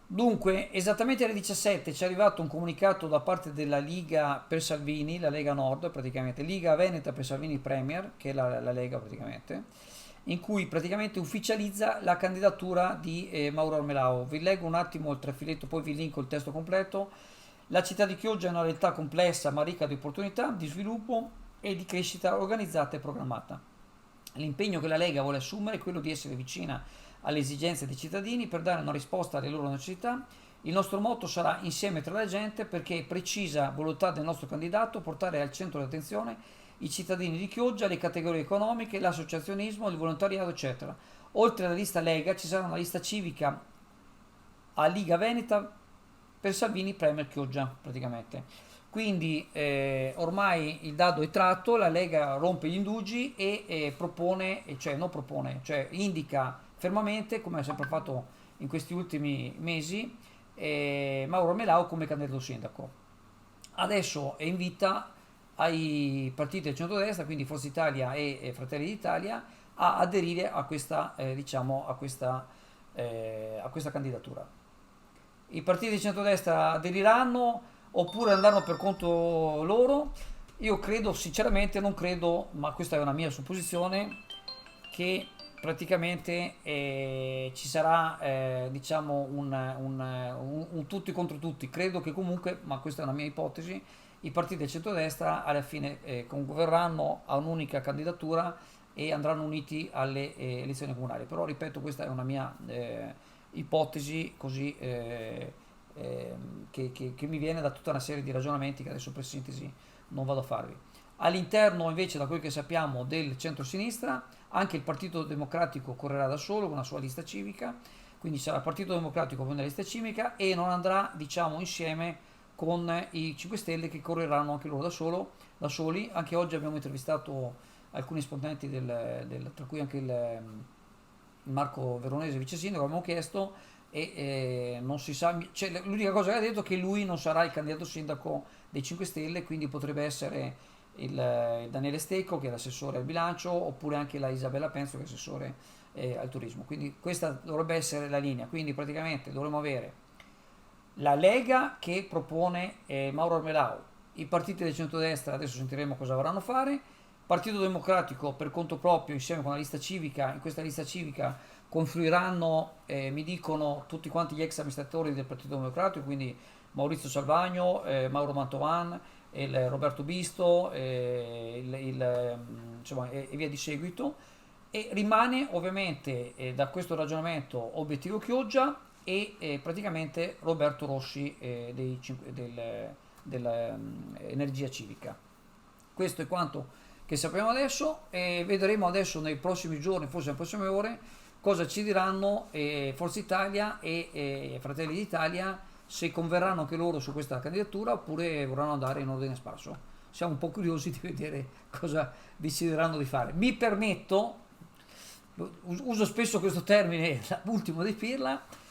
Dunque, esattamente alle 17 ci è arrivato un comunicato da parte della Liga per Salvini, la Lega Nord praticamente, Liga Veneta per Salvini Premier, che è la Lega praticamente, in cui praticamente ufficializza la candidatura di Mauro Armelao. Vi leggo un attimo il trafiletto, poi vi linko il testo completo. La città di Chioggia è una realtà complessa ma ricca di opportunità, di sviluppo e di crescita organizzata e programmata. L'impegno che la Lega vuole assumere è quello di essere vicina alle esigenze dei cittadini per dare una risposta alle loro necessità. Il nostro motto sarà insieme tra la gente perché è precisa volontà del nostro candidato portare al centro dell'attenzione i cittadini di Chioggia, le categorie economiche, l'associazionismo, il volontariato, eccetera. Oltre alla lista Lega ci sarà una lista civica a Liga Veneta per Salvini Premier Chioggia praticamente. Quindi ormai il dado è tratto, la Lega rompe gli indugi e propone, cioè non propone, cioè indica fermamente, come ha sempre fatto in questi ultimi mesi, Mauro Melao come candidato sindaco. Adesso è in vita ai partiti del centrodestra, quindi Forza Italia e Fratelli d'Italia, a aderire a questa, diciamo, a questa candidatura. I partiti di centrodestra aderiranno oppure andranno per conto loro. Io credo, sinceramente, non credo, ma questa è una mia supposizione, che praticamente ci sarà diciamo un tutti contro tutti. Credo che comunque, ma questa è una mia ipotesi, i partiti del centrodestra alla fine concorreranno a un'unica candidatura e andranno uniti alle elezioni comunali. Però ripeto, questa è una mia ipotesi così che mi viene da tutta una serie di ragionamenti che adesso per sintesi non vado a farvi. All'interno invece, da quel che sappiamo, del centro-sinistra, anche il Partito Democratico correrà da solo con la sua lista civica, quindi sarà il Partito Democratico con una lista civica e non andrà, diciamo, insieme con i 5 Stelle che correranno anche loro da soli. Anche oggi abbiamo intervistato alcuni esponenti tra cui anche il Marco Veronese, vice sindaco, abbiamo chiesto e non si sa, cioè, l'unica cosa che ha detto è che lui non sarà il candidato sindaco dei 5 Stelle, quindi potrebbe essere il Daniele Stecco che è l'assessore al bilancio oppure anche la Isabella Penso che è assessore al turismo. Quindi questa dovrebbe essere la linea, quindi praticamente dovremmo avere la Lega che propone Mauro Armelao, i partiti del centrodestra, adesso sentiremo cosa vorranno fare, Partito Democratico per conto proprio insieme con la lista civica, in questa lista civica confluiranno, mi dicono, tutti quanti gli ex amministratori del Partito Democratico, quindi Maurizio Salvagno, Mauro Mantovan, Roberto Bisto, insomma, e via di seguito. E rimane ovviamente da questo ragionamento obiettivo Chioggia e praticamente Roberto Rossi dell'Energia Civica. Questo è quanto che sappiamo adesso e vedremo adesso nei prossimi giorni, forse nelle prossime ore, cosa ci diranno Forza Italia e Fratelli d'Italia, se converranno anche loro su questa candidatura oppure vorranno andare in ordine sparso. Siamo un po' curiosi di vedere cosa decideranno di fare. Mi permetto, uso spesso questo termine, l'ultimo di Pirla,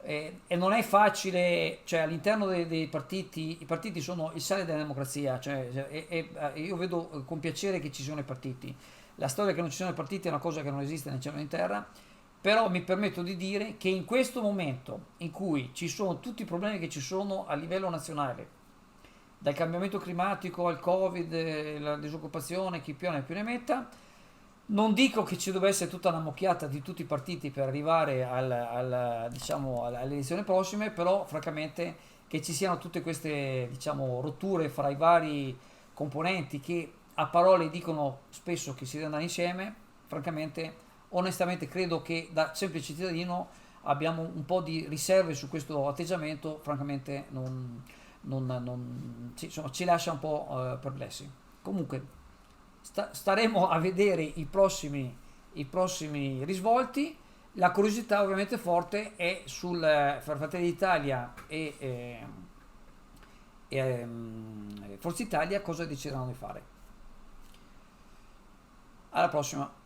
e non è facile, cioè all'interno dei partiti, i partiti sono il sale della democrazia, cioè, io vedo con piacere che ci sono i partiti. La storia che non ci sono i partiti è una cosa che non esiste né cielo né in terra, però mi permetto di dire che in questo momento in cui ci sono tutti i problemi che ci sono a livello nazionale, dal cambiamento climatico al Covid, la disoccupazione, chi più ne più ne metta, non dico che ci dovesse essere tutta una mocchiata di tutti i partiti per arrivare diciamo, alle elezioni prossime, però francamente che ci siano tutte queste diciamo, rotture fra i vari componenti che a parole dicono spesso che si deve andare insieme, francamente, onestamente credo che da semplice cittadino abbiamo un po' di riserve su questo atteggiamento, francamente insomma, ci lascia un po' perplessi. Comunque, staremo a vedere i prossimi risvolti. La curiosità ovviamente forte è sul Fratelli d'Italia Forza Italia cosa decideranno di fare. Alla prossima.